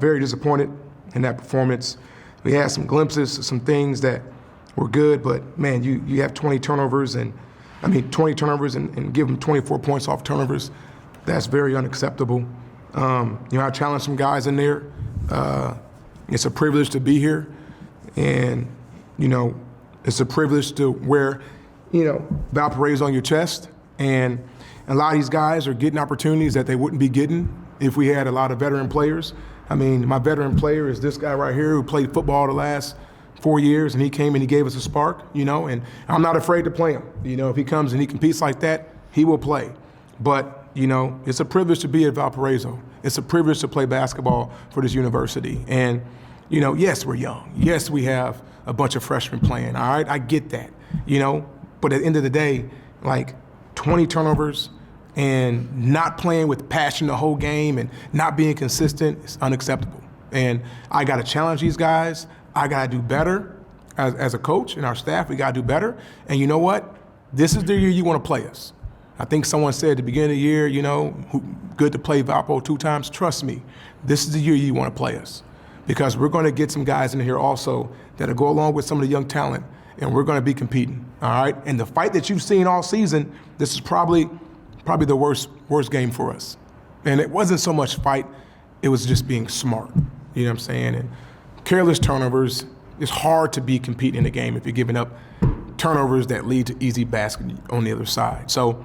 very disappointed in that performance. We had some glimpses of some things that were good, but man, you have 20 turnovers and give them 24 points off turnovers. That's very unacceptable. I challenged some guys in there. It's a privilege to be here, and it's a privilege to wear Valparaiso on your chest. And a lot of these guys are getting opportunities that they wouldn't be getting if we had a lot of veteran players. I mean, my veteran player is this guy right here who played football the last 4 years, and he came and he gave us a spark, and I'm not afraid to play him. If he comes and he competes like that, he will play. But, it's a privilege to be at Valparaiso. It's a privilege to play basketball for this university. And, yes, we're young. Yes, we have a bunch of freshmen playing. All right, I get that, But at the end of the day, 20 turnovers and not playing with passion the whole game and not being consistent is unacceptable. And I got to challenge these guys. I got to do better as a coach and our staff. We got to do better. And you know what? This is the year you want to play us. I think someone said at the beginning of the year, good to play Valpo 2 times. Trust me, this is the year you want to play us, because we're going to get some guys in here also that'll go along with some of the young talent, and we're going to be competing, all right? And the fight that you've seen all season, this is probably the worst game for us. And it wasn't so much fight, it was just being smart, you know what I'm saying? And careless turnovers, it's hard to be competing in the game if you're giving up turnovers that lead to easy basket on the other side. So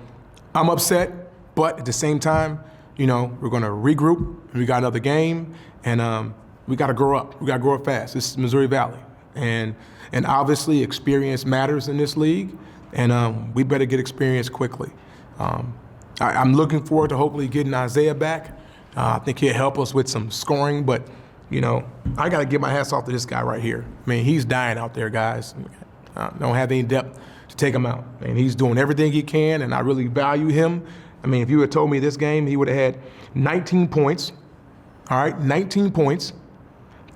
I'm upset, but at the same time, we're going to regroup. We got another game, and we got to grow up. We got to grow up fast. This is Missouri Valley, and obviously experience matters in this league, and we better get experience quickly. I'm looking forward to hopefully getting Isaiah back. I think he'll help us with some scoring, but I got to give my hats off to this guy right here. I mean, he's dying out there, guys. Don't have any depth to take him out. And he's doing everything he can, and I really value him. I mean, if you had told me this game, he would have had 19 points, all right, 19 points,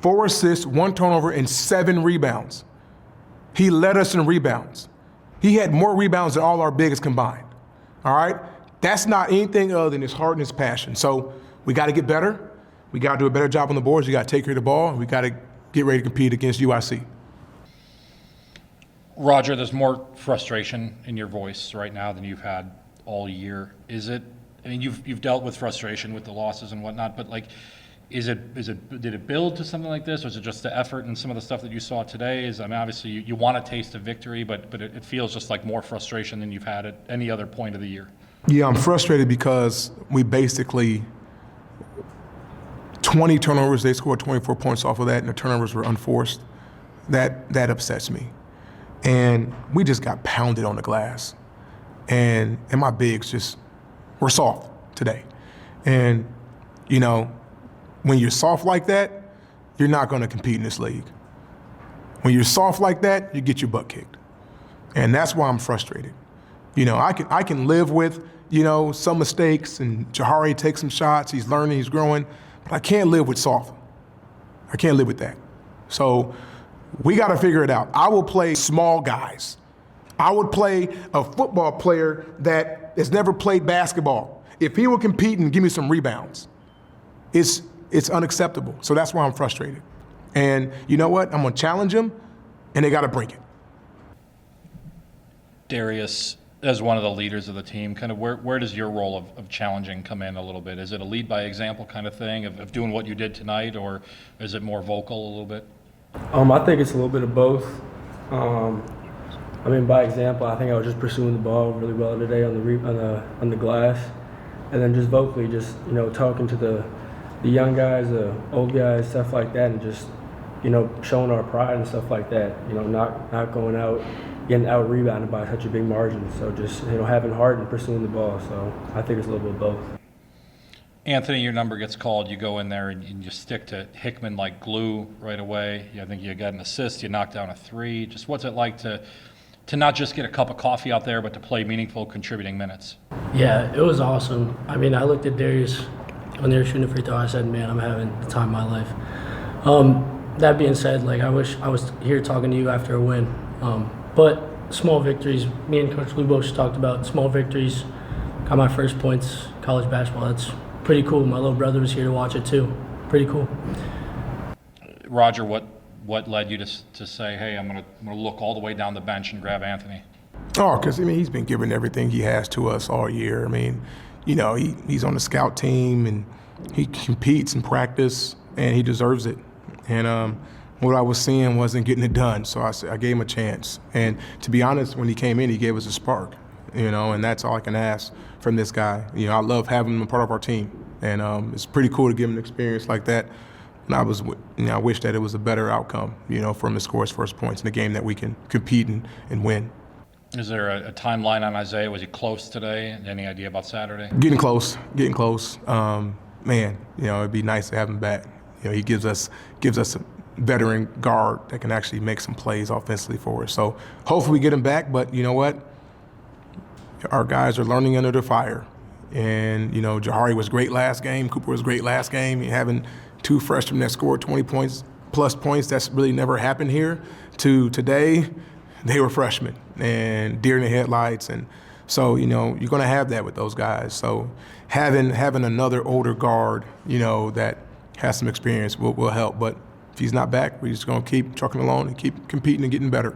4 assists, 1 turnover, and 7 rebounds. He led us in rebounds. He had more rebounds than all our biggest combined, all right? That's not anything other than his heart and his passion. So we got to get better. We got to do a better job on the boards. We got to take care of the ball, and we got to get ready to compete against UIC. Roger, there's more frustration in your voice right now than you've had all year. Is it? I mean, you've dealt with frustration with the losses and whatnot, but did it build to something like this, or is it just the effort and some of the stuff that you saw today? Obviously you want a taste of victory, but it feels just like more frustration than you've had at any other point of the year. Yeah, I'm frustrated because we basically 20 turnovers. They scored 24 points off of that, and the turnovers were unforced. That upsets me. And we just got pounded on the glass. And my bigs were soft today. And, when you're soft like that, you're not going to compete in this league. When you're soft like that, you get your butt kicked. And that's why I'm frustrated. I can live with, some mistakes, and Jahari takes some shots, he's learning, he's growing, but I can't live with soft. I can't live with that. So we got to figure it out. I will play small guys. I would play a football player that has never played basketball. If he would compete and give me some rebounds, it's unacceptable. So that's why I'm frustrated. And you know what? I'm going to challenge him, and they got to bring it. Darius, as one of the leaders of the team, kind of where does your role of challenging come in a little bit? Is it a lead by example kind of thing of doing what you did tonight, or is it more vocal a little bit? I think it's a little bit of both. By example, I think I was just pursuing the ball really well today on the glass, and then just vocally, talking to the young guys, the old guys, stuff like that, and just showing our pride and stuff like that. Not going out, getting out rebounded by such a big margin. So just having heart and pursuing the ball. So I think it's a little bit of both. Anthony, your number gets called. You go in there and you stick to Hickman like glue right away. I think you got an assist. You knocked down a 3. Just what's it like to not just get a cup of coffee out there, but to play meaningful, contributing minutes? Yeah, it was awesome. I looked at Darius when they were shooting the free throw. I said, man, I'm having the time of my life. That being said, I wish I was here talking to you after a win. But small victories, me and Coach Lubos talked about small victories. Got my first points, college basketball. That's pretty cool. My little brother was here to watch it too. pretty cool. Roger, what led you to say, hey, I'm gonna look all the way down the bench and grab Anthony? Oh, because, I mean, he's been giving everything he has to us all year. I mean, you know, he's on the scout team, and he competes in practice, and he deserves it. And what I was seeing wasn't getting it done, so I gave him a chance. And to be honest, when he came in, he gave us a spark, you know, and that's all I can ask from this guy. You know, I love having him a part of our team, and it's pretty cool to give him an experience like that. And I wish that it was a better outcome, you know, for him to score his first points in a game that we can compete and win. Is there a timeline on Isaiah? Was he close today? Any idea about Saturday? Getting close. Man, you know, it'd be nice to have him back. You know, he gives us a veteran guard that can actually make some plays offensively for us. So hopefully we get him back, but you know what? Our guys are learning under the fire. And, you know, Jahari was great last game. Cooper was great last game. Having two freshmen that scored 20 points plus points, that's really never happened here. To today, they were freshmen and deer in the headlights. And so, you know, you're going to have that with those guys. So having another older guard, you know, that has some experience will help. But if he's not back, we're just going to keep trucking along and keep competing and getting better.